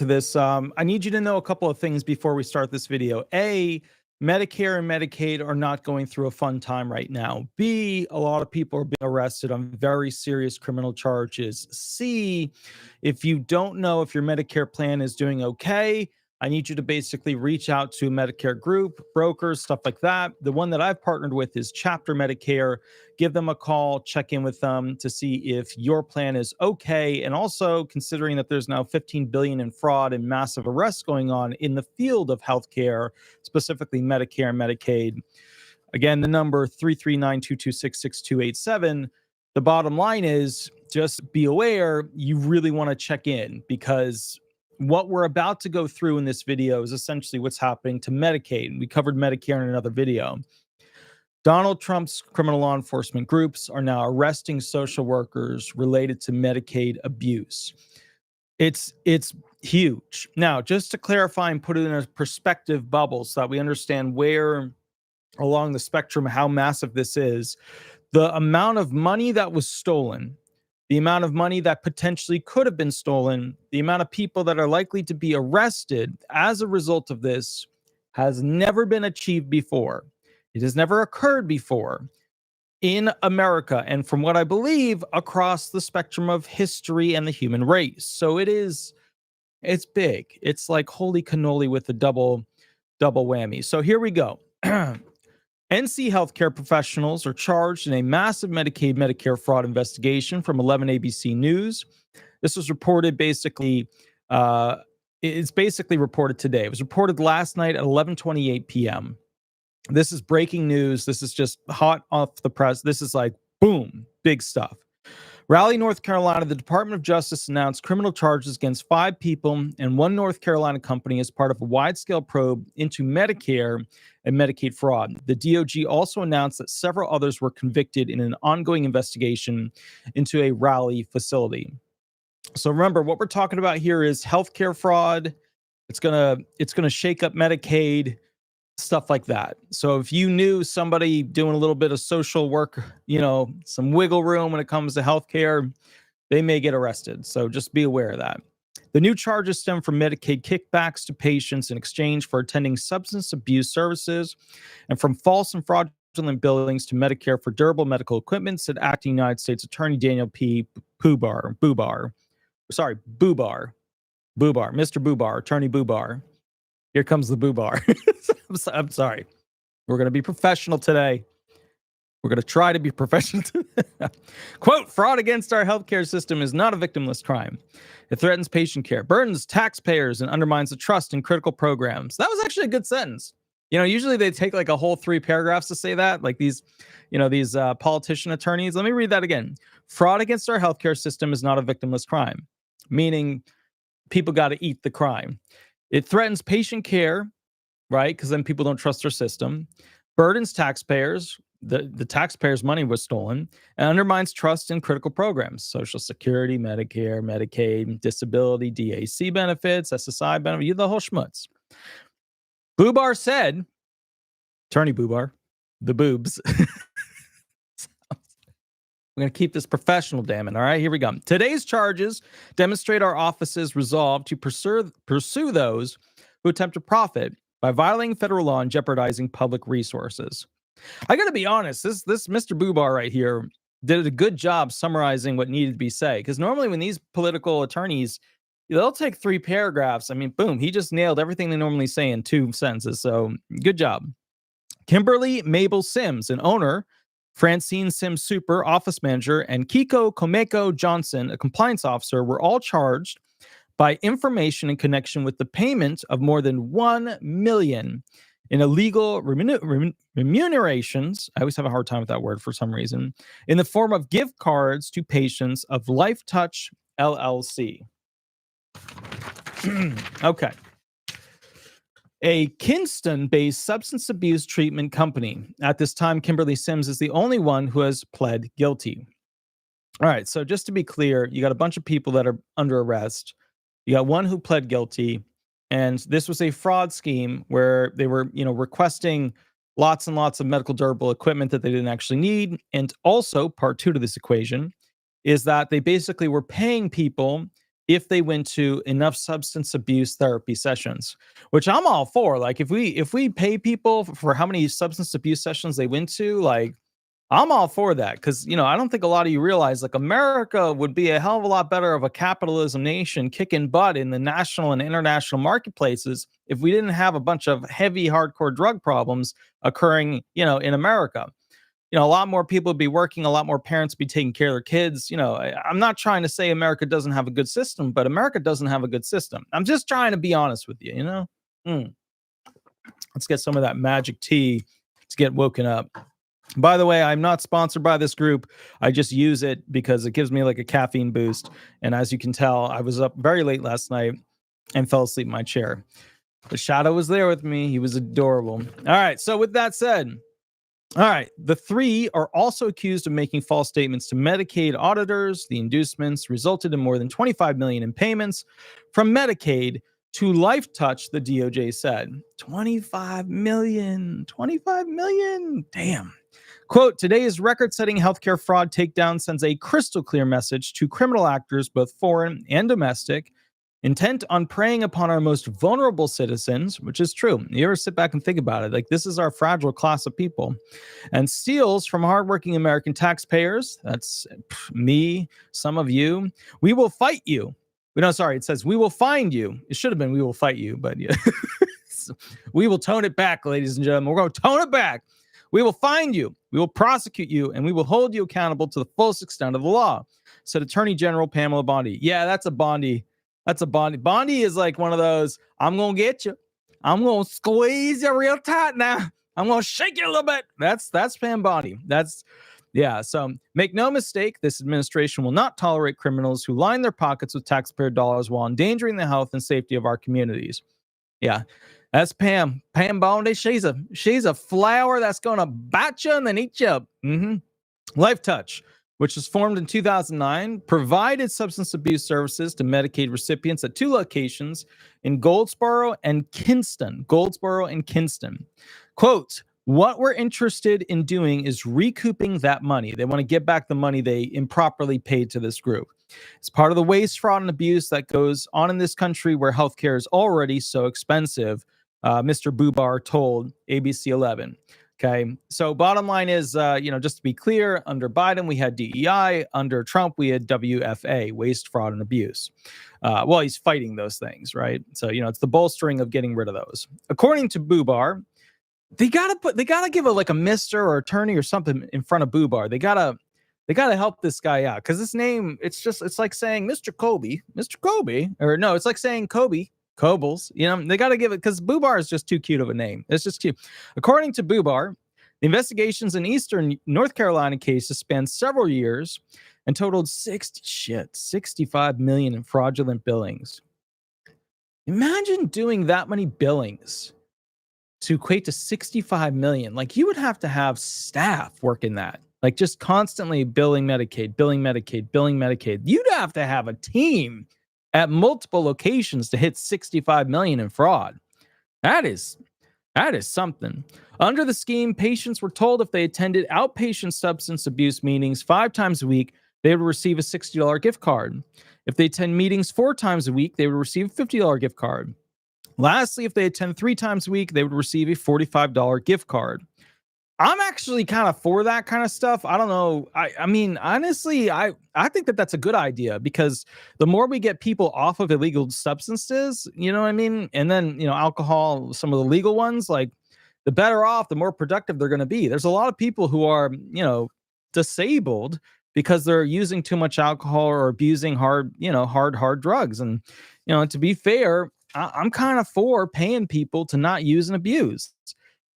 to this, I need you to know a couple of things before we start this video. A, Medicare and Medicaid are not going through a fun time right now. B, a lot of people are being arrested on very serious criminal charges. C, if you don't know if your Medicare plan is doing okay, I need you to basically reach out to a Medicare group, brokers, stuff like that. The one that I've partnered with is Chapter Medicare. Give them a call, check in with them to see if your plan is okay. And also considering that there's now $15 billion in fraud and massive arrests going on in the field of healthcare, specifically Medicare and Medicaid. Again, the number 339-226-6287. The bottom line is just be aware, you really want to check in, because what we're about to go through in this video is essentially what's happening to Medicaid. We covered Medicare in another video. Donald Trump's criminal law enforcement groups are now arresting social workers related to Medicaid abuse. It's huge. Now, just to clarify and put it in a perspective bubble so that we understand where along the spectrum how massive this is, the amount of money that was stolen, the amount of money that potentially could have been stolen, the amount of people that are likely to be arrested as a result of this has never been achieved before. It has never occurred before in America, and from what I believe, across the spectrum of history and the human race. So it's big. It's like holy cannoli with a double whammy. So here we go. NC healthcare professionals are charged in a massive Medicaid Medicare fraud investigation from 11 ABC News. This was reported it's basically reported today. It was reported last night at 11:28 p.m. This is breaking news. This is just hot off the press. This is like, boom, big stuff. Raleigh, North Carolina, the Department of Justice announced criminal charges against 5 people and 1 North Carolina company as part of a wide-scale probe into Medicare and Medicaid fraud. The DOJ also announced that several others were convicted in an ongoing investigation into a Raleigh facility. So remember, what we're talking about here is healthcare fraud. It's gonna shake up Medicaid, stuff like that. So if you knew somebody doing a little bit of social work, some wiggle room when it comes to healthcare, they may get arrested. So just be aware of that. The new charges stem from Medicaid kickbacks to patients in exchange for attending substance abuse services and from false and fraudulent billings to Medicare for durable medical equipment, said acting United States Attorney Daniel P. Mr. Bubar, Attorney Bubar. Here comes the Bubar. I'm sorry. We're going to be professional today. We're going to try to be professional. Quote, fraud against our healthcare system is not a victimless crime. It threatens patient care, burdens taxpayers, and undermines the trust in critical programs. That was actually a good sentence. Usually they take like a whole 3 paragraphs to say that, like these politician attorneys. Let me read that again. Fraud against our healthcare system is not a victimless crime, meaning people got to eat the crime. It threatens patient care, right? Because then people don't trust their system. Burdens taxpayers. The taxpayers' money was stolen, and undermines trust in critical programs. Social Security, Medicare, Medicaid, disability, DAC benefits, SSI benefits, the whole schmutz. Bubar said, Attorney Bubar, the boobs. We're going to keep this professional, damn it. All right, here we go. Today's charges demonstrate our office's resolve to pursue those who attempt to profit by violating federal law and jeopardizing public resources. I got to be honest, this Mr. Bubar right here did a good job summarizing what needed to be said. Because normally when these political attorneys, they'll take 3 paragraphs. I mean, boom, he just nailed everything they normally say in 2 sentences. So good job. Kimberly Mabel Sims, an owner, Francine Sims Super, office manager, and Kiko Komeko Johnson, a compliance officer, were all charged by information in connection with the payment of more than $1 million in illegal remunerations. I always have a hard time with that word for some reason, in the form of gift cards to patients of Life Touch LLC. Okay. A Kinston-based substance abuse treatment company. At this time, Kimberly Sims is the only one who has pled guilty. All right, so just to be clear, you got a bunch of people that are under arrest. You got one who pled guilty, and this was a fraud scheme where they were, requesting lots and lots of medical durable equipment that they didn't actually need. And also, part 2 to this equation is that they basically were paying people if they went to enough substance abuse therapy sessions, which I'm all for. Like if we pay people for how many substance abuse sessions they went to, like I'm all for that because, I don't think a lot of you realize like America would be a hell of a lot better of a capitalism nation kicking butt in the national and international marketplaces if we didn't have a bunch of heavy, hardcore drug problems occurring, in America. A lot more people would be working, a lot more parents would be taking care of their kids. I'm not trying to say America doesn't have a good system, but America doesn't have a good system. I'm just trying to be honest with you, Let's get some of that magic tea to get woken up. By the way, I'm not sponsored by this group. I just use it because it gives me like a caffeine boost. And as you can tell, I was up very late last night and fell asleep in my chair. The Shadow was there with me. He was adorable. All right. So with that said, all right, the three are also accused of making false statements to Medicaid auditors. The inducements resulted in more than $25 million in payments from Medicaid to LifeTouch, the DOJ said. $25 million. Damn. Quote, today's record-setting healthcare fraud takedown sends a crystal clear message to criminal actors, both foreign and domestic, intent on preying upon our most vulnerable citizens, which is true. You ever sit back and think about it? Like, this is our fragile class of people. And steals from hardworking American taxpayers. That's me, some of you. We will fight you. No, sorry, it says we will find you. It should have been we will fight you, but yeah. We will tone it back, ladies and gentlemen. We're going to tone it back. We will find you, we will prosecute you, and we will hold you accountable to the fullest extent of the law, said Attorney General Pamela Bondi. Yeah, that's a Bondi. That's a Bondi. Bondi is like one of those, I'm going to get you. I'm going to squeeze you real tight now. I'm going to shake you a little bit. That's Pam Bondi. So make no mistake, this administration will not tolerate criminals who line their pockets with taxpayer dollars while endangering the health and safety of our communities. Yeah. That's Pam Bondi. She's a flower that's going to bite you and then eat you up. LifeTouch, which was formed in 2009, provided substance abuse services to Medicaid recipients at two locations in Goldsboro and Kinston. Quote, what we're interested in doing is recouping that money. They want to get back the money they improperly paid to this group. It's part of the waste, fraud, and abuse that goes on in this country where healthcare is already so expensive, Mr. Bubar told ABC 11. Okay, so bottom line is, just to be clear, under Biden, we had DEI. Under Trump, we had WFA, waste, fraud, and abuse. Well, he's fighting those things, right? So, it's the bolstering of getting rid of those. According to Bubar, they gotta give a Mister or attorney or something in front of Bubar. They gotta help this guy out because this name, it's like saying Mr. Kobe, or no, it's like saying Kobe. Kobles, they got to give it because Bubar is just too cute of a name. It's just cute. According to Bubar, the investigations in Eastern North Carolina cases spanned several years and totaled 65 million in fraudulent billings. Imagine doing that many billings to equate to 65 million. Like, you would have to have staff working that, like just constantly billing Medicaid. You'd have to have a team at multiple locations to hit 65 million in fraud. That is something. Under the scheme, patients were told if they attended outpatient substance abuse meetings 5 times a week, they would receive a $60 gift card. If they attend meetings 4 times a week, they would receive a $50 gift card. Lastly, if they attend 3 times a week, they would receive a $45 gift card. I'm actually kind of for that kind of stuff. I don't know. I mean, honestly, I think that's a good idea because the more we get people off of illegal substances, you know what I mean? And then, alcohol, some of the legal ones, like the better off, the more productive they're going to be. There's a lot of people who are, disabled because they're using too much alcohol or abusing hard drugs. And, to be fair, I'm kind of for paying people to not use and abuse.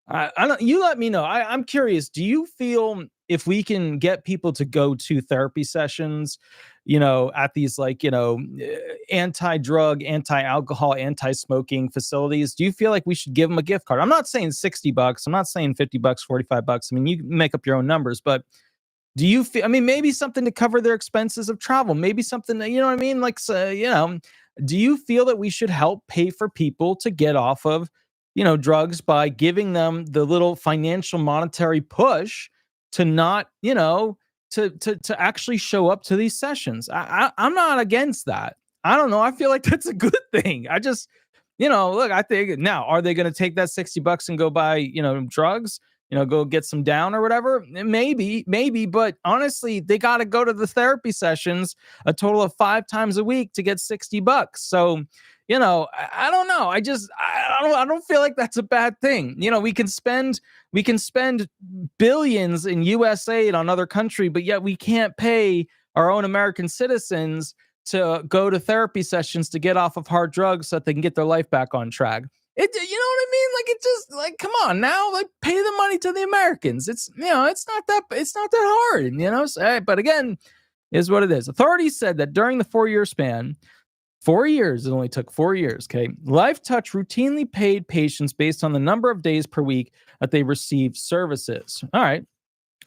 I don't. You let me know. I'm curious. Do you feel if we can get people to go to therapy sessions, at these anti-drug, anti-alcohol, anti-smoking facilities, do you feel like we should give them a gift card? I'm not saying $60. I'm not saying $50, $45. I mean, you make up your own numbers, but do you feel? I mean, maybe something to cover their expenses of travel. Maybe something that, what I mean. Do you feel that we should help pay for people to get off of drugs by giving them the little financial monetary push to not, to actually show up to these sessions? I'm not against that. I don't know. I feel like that's a good thing. I just, look, I think now, are they going to take that $60 and go buy, drugs? Go get some down or whatever. Maybe, but honestly, they got to go to the therapy sessions a total of 5 times a week to get $60. So, I don't know. I don't feel like that's a bad thing. We can spend billions in US aid on other country, but yet we can't pay our own American citizens to go to therapy sessions to get off of hard drugs so that they can get their life back on track. You know what I mean? Like, it just, like, come on now, like, pay the money to the Americans. It's it's not that hard, So, but again, is what it is. Authorities said that during the 4-year span, 4 years, it only took 4 years, okay? LifeTouch routinely paid patients based on the number of days per week that they received services. All right.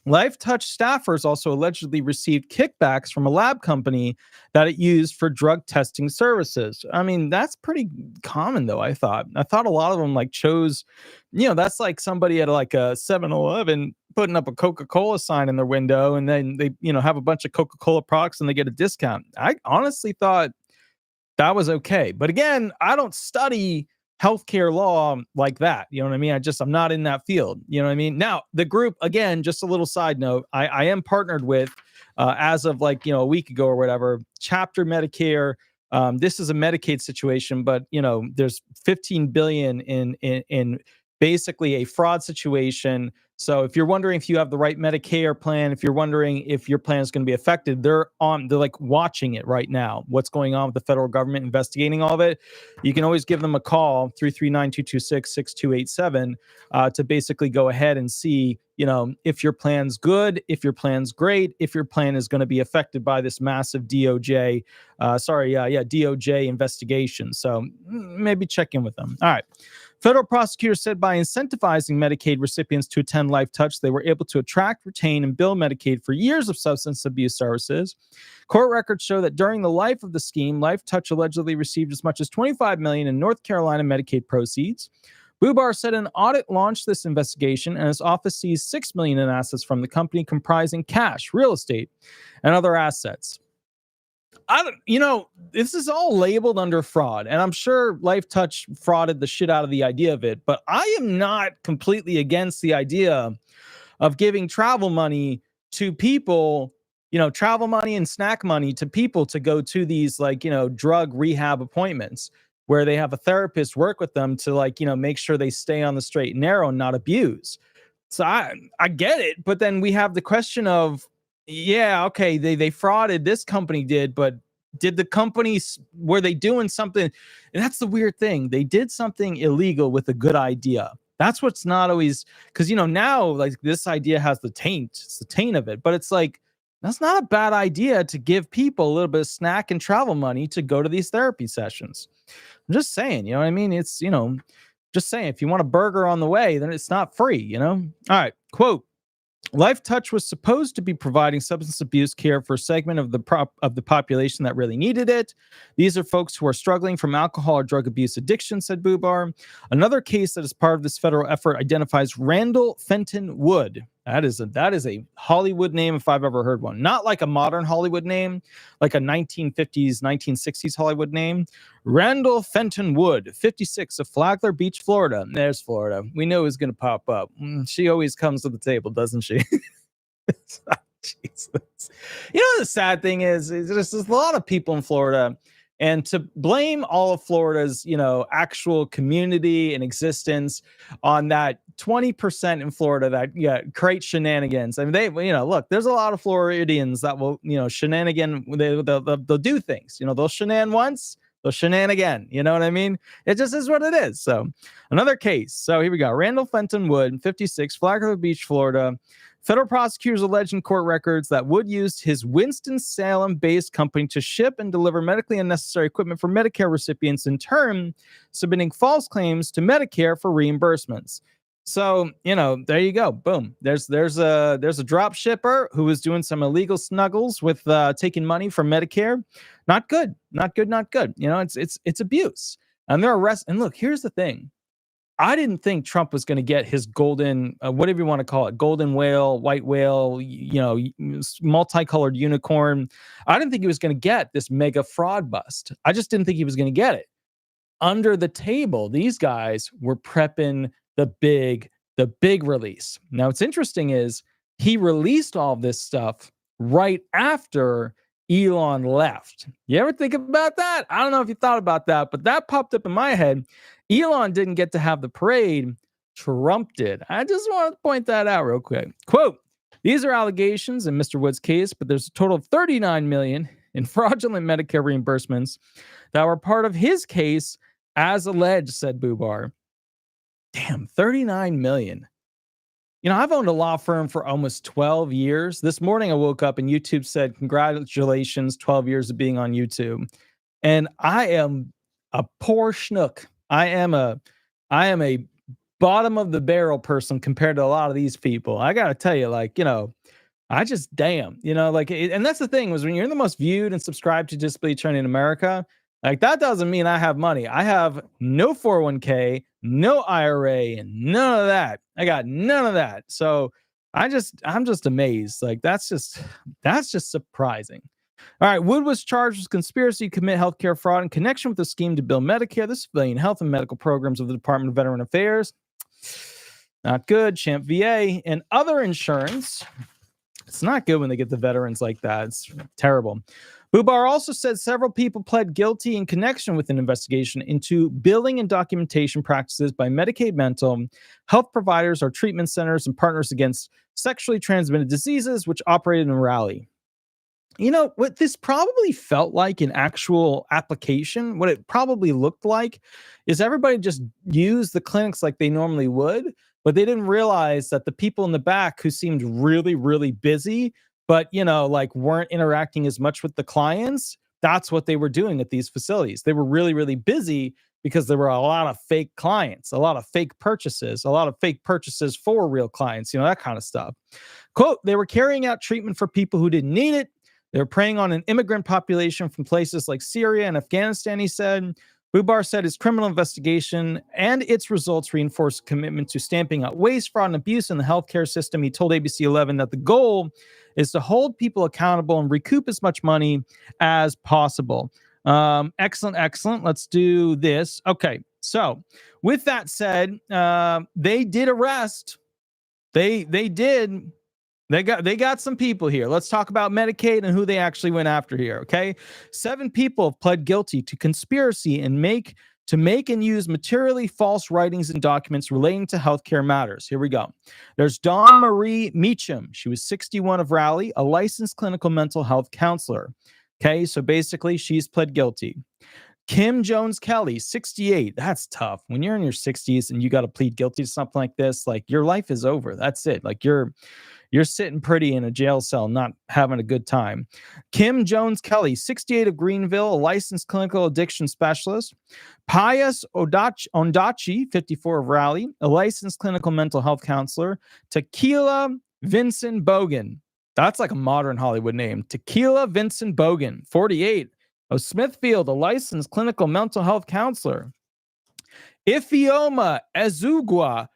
LifeTouch staffers also allegedly received kickbacks from a lab company that it used for drug testing services. I mean, that's pretty common, though, I thought. A lot of them, like, chose, that's like somebody at, like, a 7-Eleven putting up a Coca-Cola sign in their window, and then they, have a bunch of Coca-Cola products and they get a discount. I honestly thought that was okay. But again, I don't study healthcare law like that. You know what I mean? I'm not in that field. You know what I mean? Now, the group, again, just a little side note, I am partnered with, as of like, a week ago or whatever, Chapter Medicare. This is a Medicaid situation, but, there's 15 billion in basically a fraud situation. So if you're wondering if you have the right Medicare plan, if you're wondering if your plan is going to be affected, they're like watching it right now. What's going on with the federal government investigating all of it? You can always give them a call, 339-226-6287, to basically go ahead and see, if your plan's good, if your plan's great, if your plan is going to be affected by this massive DOJ investigation. So maybe check in with them. All right. Federal prosecutors said by incentivizing Medicaid recipients to attend LifeTouch, they were able to attract, retain, and bill Medicaid for years of substance abuse services. Court records show that during the life of the scheme, LifeTouch allegedly received as much as $25 million in North Carolina Medicaid proceeds. Bubar said an audit launched this investigation, and his office seized $6 million in assets from the company, comprising cash, real estate, and other assets. This is all labeled under fraud, and I'm sure LifeTouch frauded the shit out of the idea of it, but I am not completely against the idea of giving travel money to people, travel money and snack money to people to go to these, like, drug rehab appointments where they have a therapist work with them to, like, make sure they stay on the straight and narrow and not abuse. So I get it, but then we have the question of, yeah, okay, they frauded, this company did, but did the companies, were they doing something? And that's the weird thing. They did something illegal with a good idea. That's what's not always, because, now, like, this idea has it's the taint of it, but it's like, that's not a bad idea to give people a little bit of snack and travel money to go to these therapy sessions. I'm just saying, you know what I mean? It's, just saying, if you want a burger on the way, then it's not free, All right, quote, LifeTouch was supposed to be providing substance abuse care for a segment of the population that really needed it. These are folks who are struggling from alcohol or drug abuse addiction, said Bubar. Another case that is part of this federal effort identifies Randall Wood. That is a Hollywood name if I've ever heard one. Not like a modern Hollywood name, like a 1950s, 1960s Hollywood name. Randall Wood, 56, of Flagler Beach, Florida. There's Florida. We know who's going to pop up. She always comes to the table, doesn't she? Jesus. The sad thing is there's a lot of people in Florida, and to blame all of Florida's, actual community and existence on that 20% in Florida that create shenanigans. I mean, look, there's a lot of Floridians that will, shenanigan. They'll do things. They'll shenan once, they'll shenan again. You know what I mean? It just is what it is. So another case. So here we go. Randall Wood, 56, Flagler Beach, Florida. Federal prosecutors allege in court records that Wood used his Winston-Salem-based company to ship and deliver medically unnecessary equipment for Medicare recipients, in turn submitting false claims to Medicare for reimbursements. So, there you go. Boom. There's a drop shipper who was doing some illegal snuggles with taking money from Medicare. Not good. Not good. Not good. It's abuse. And they're arrested. And look, here's the thing. I didn't think Trump was going to get his golden, whatever you want to call it, golden whale, white whale, multicolored unicorn. I didn't think he was going to get this mega fraud bust. I just didn't think he was going to get it. Under the table, these guys were prepping the big release. Now, what's interesting is he released all this stuff right after Elon left. You ever think about that? I don't know if you thought about that, but that popped up in my head. Elon didn't get to have the parade. Trump did. I just want to point that out real quick. Quote, these are allegations in Mr. Wood's case, but there's a total of $39 million in fraudulent Medicare reimbursements that were part of his case as alleged, said Bubar. Damn, $39 million. You know, I've owned a law firm for almost 12 years. This morning I woke up and YouTube said, congratulations, 12 years of being on YouTube. And I am a poor schnook. I am a bottom of the barrel person compared to a lot of these people. I got to tell you, like, you know, I just damn, you know, like, and that's the thing was when you're the most viewed and subscribed to Disability Attorney in America, like that doesn't mean I have money. I have no 401k, no IRA, and none of that. I got none of that. So I'm just amazed. Like that's just surprising. All right, Wood was charged with conspiracy to commit healthcare fraud in connection with the scheme to bill Medicare, the civilian health and medical programs of the Department of Veteran Affairs. Not good. Champ VA and other insurance. It's not good when they get the veterans like that. It's terrible. Bubar also said several people pled guilty in connection with an investigation into billing and documentation practices by Medicaid mental health providers or treatment centers and partners against sexually transmitted diseases, which operated in Raleigh. You know, what this probably felt like in actual application, what it probably looked like is everybody just used the clinics like they normally would, but they didn't realize that the people in the back who seemed really, really busy, but, you know, like weren't interacting as much with the clients, that's what they were doing at these facilities. They were really, really busy because there were a lot of fake clients, a lot of fake purchases for real clients, you know, that kind of stuff. Quote, they were carrying out treatment for people who didn't need it. They were preying on an immigrant population from places like Syria and Afghanistan, he said. Bubar said his criminal investigation and its results reinforced a commitment to stamping out waste, fraud, and abuse in the healthcare system. He told ABC 11 that the goal is to hold people accountable and recoup as much money as possible. Excellent. Let's do this. Okay, so with that said, they did arrest. They did. They got some people here. Let's talk about Medicaid and who they actually went after here, okay? 7 people have pled guilty to conspiracy and make and use materially false writings and documents relating to healthcare matters. Here we go. There's Dawn Marie Meacham. She was 61 of Raleigh, a licensed clinical mental health counselor. Okay, so basically she's pled guilty. Kim Jones Kelly, 68. That's tough. When you're in your 60s and you got to plead guilty to something like this, like your life is over. That's it. Like you're sitting pretty in a jail cell, not having a good time. Kim Jones Kelly, 68 of Greenville, a licensed clinical addiction specialist. Pius Ondachi, 54 of Raleigh, a licensed clinical mental health counselor. Tequila Vincent Bogan. That's like a modern Hollywood name. Tequila Vincent Bogan, 48 of Smithfield, a licensed clinical mental health counselor. Ifioma Exugwu,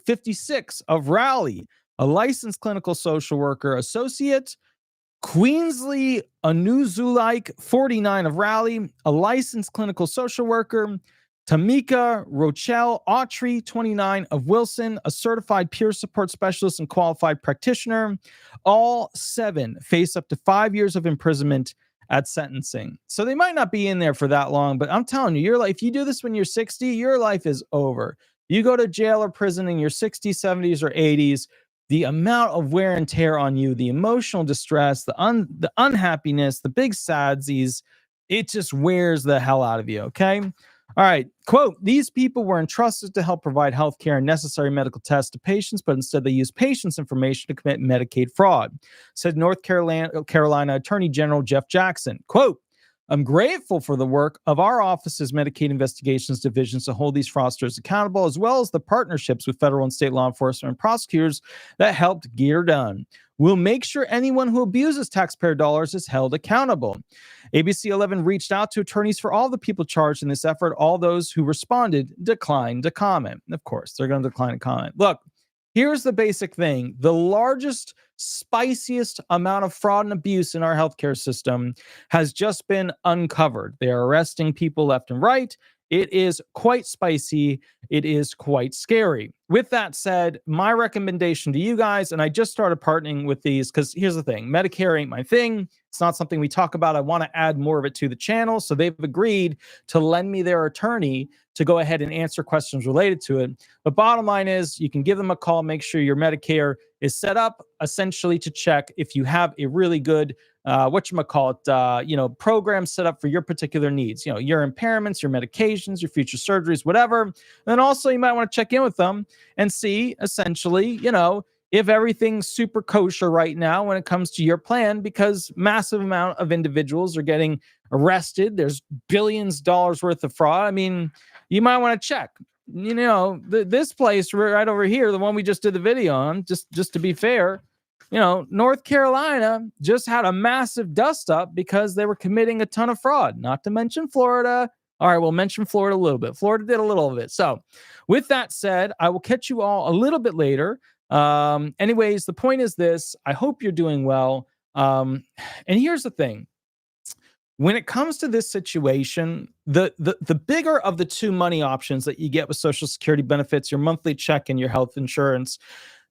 56 of Raleigh, a licensed clinical social worker associate. Queensley Anuzulike, 49 of Raleigh, a licensed clinical social worker. Tamika Rochelle Autry, 29 of Wilson, a certified peer support specialist and qualified practitioner. All 7 face up to 5 years of imprisonment at sentencing. So they might not be in there for that long, but I'm telling you, your life, if you do this when you're 60, your life is over. You go to jail or prison in your 60s, 70s, or 80s, the amount of wear and tear on you, the emotional distress, the unhappiness, the big sadsies, it just wears the hell out of you, okay? All right, quote, these people were entrusted to help provide healthcare and necessary medical tests to patients, but instead they used patients' information to commit Medicaid fraud, said North Carolina Attorney General Jeff Jackson. Quote, I'm grateful for the work of our office's Medicaid investigations divisions to hold these fraudsters accountable, as well as the partnerships with federal and state law enforcement and prosecutors that helped get her done. We'll make sure anyone who abuses taxpayer dollars is held accountable. ABC 11 reached out to attorneys for all the people charged in this effort. All those who responded declined to comment. Of course, they're going to decline to comment. Look, here's the basic thing. The largest, spiciest amount of fraud and abuse in our healthcare system has just been uncovered. They are arresting people left and right. It is quite spicy. It is quite scary. With that said, my recommendation to you guys, and I just started partnering with these because here's the thing. Medicare ain't my thing. It's not something we talk about. I want to add more of it to the channel. So they've agreed to lend me their attorney to go ahead and answer questions related to it. But bottom line is you can give them a call, make sure your Medicare is set up essentially to check if you have a really good program set up for your particular needs, your impairments, your medications, your future surgeries, whatever. And then also you might want to check in with them and see essentially, if everything's super kosher right now when it comes to your plan, because massive amount of individuals are getting arrested. There's billions of dollars worth of fraud. I mean, you might want to check. This place right over here, the one we just did the video on, just to be fair, North Carolina just had a massive dust up because they were committing a ton of fraud, not to mention Florida. All right, we'll mention Florida a little bit. Florida did a little of it. So with that said, I will catch you all a little bit later. Anyways, the point is this. I hope you're doing well. And here's the thing. When it comes to this situation, the bigger of the two money options that you get with Social Security benefits, your monthly check and your health insurance,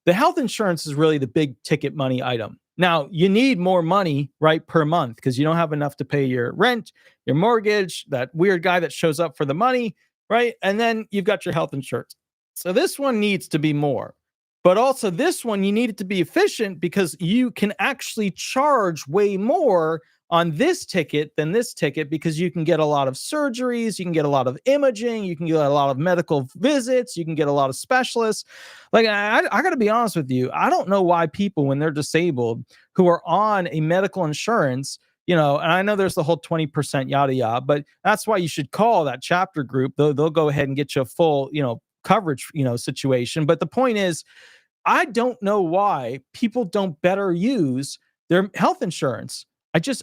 the health insurance is really the big ticket money item. Now, you need more money, right, per month because you don't have enough to pay your rent, your mortgage, that weird guy that shows up for the money, right? And then you've got your health insurance. So this one needs to be more. But also this one, you need it to be efficient because you can actually charge way more on this ticket than this ticket because you can get a lot of surgeries, you can get a lot of imaging, you can get a lot of medical visits, you can get a lot of specialists. Like, I got to be honest with you. I don't know why people, when they're disabled, who are on a medical insurance, and I know there's the whole 20% yada yada, but that's why you should call that chapter group. They'll go ahead and get you a full, coverage, situation. But the point is, I don't know why people don't better use their health insurance.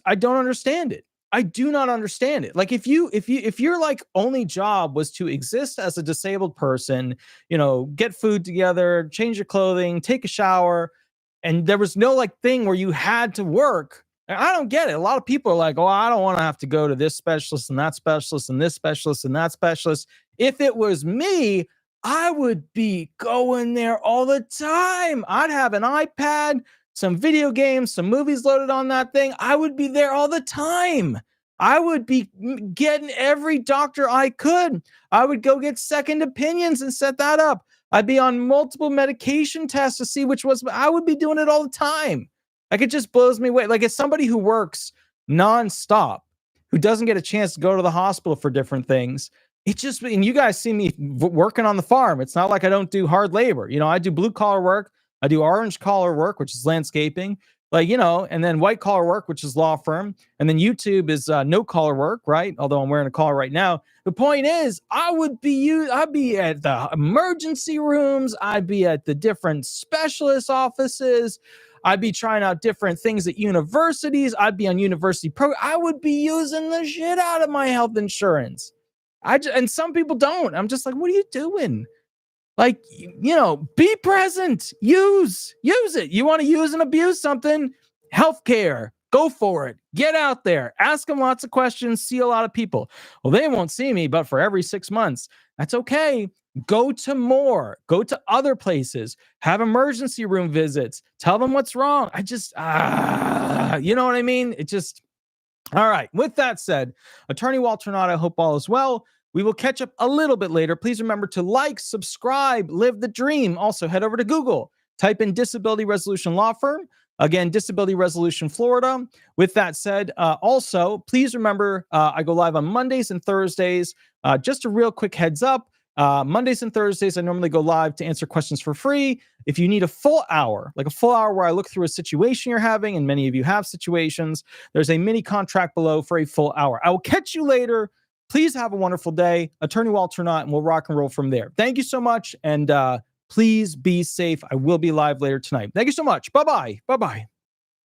I don't understand it. I do not understand it. Like if your like only job was to exist as a disabled person, get food together, change your clothing, take a shower, and there was no like thing where you had to work. I don't get it. A lot of people are like, oh, I don't want to have to go to this specialist and that specialist and this specialist and that specialist. If it was me, I would be going there all the time. I'd have an iPad, some video games, some movies loaded on that thing. I would be there all the time. I would be getting every doctor I could. I would go get second opinions and set that up. I'd be on multiple medication tests to see which was, I would be doing it all the time. Like, it just blows me away. Like, as somebody who works nonstop, who doesn't get a chance to go to the hospital for different things, and you guys see me working on the farm. It's not like I don't do hard labor. I do blue collar work. I do orange collar work, which is landscaping, and then white collar work, which is law firm. And then YouTube is no collar work, right? Although I'm wearing a collar right now. The point is, I'd be at the emergency rooms. I'd be at the different specialist offices. I'd be trying out different things at universities. I'd be on university I would be using the shit out of my health insurance. And some people don't. I'm just like, what are you doing? Like, be present, use it. You want to use and abuse something, healthcare, go for it. Get out there, ask them lots of questions, see a lot of people. Well, they won't see me, but for every 6 months, that's okay. Go to other places, have emergency room visits, tell them what's wrong. You know what I mean? All right. With that said, Attorney Walter Hnot, I hope all is well. We will catch up a little bit later. Please remember to like, subscribe, live the dream. Also, head over to Google, type in Disability Resolution Law Firm. Again, Disability Resolution Florida. With that said, also, please remember I go live on Mondays and Thursdays. Just a real quick heads up. Mondays and Thursdays, I normally go live to answer questions for free. If you need a full hour, like a full hour where I look through a situation you're having, and many of you have situations, there's a mini contract below for a full hour. I will catch you later. Please have a wonderful day. Attorney Walter Hnot, and we'll rock and roll from there. Thank you so much, and please be safe. I will be live later tonight. Thank you so much. Bye-bye. Bye-bye.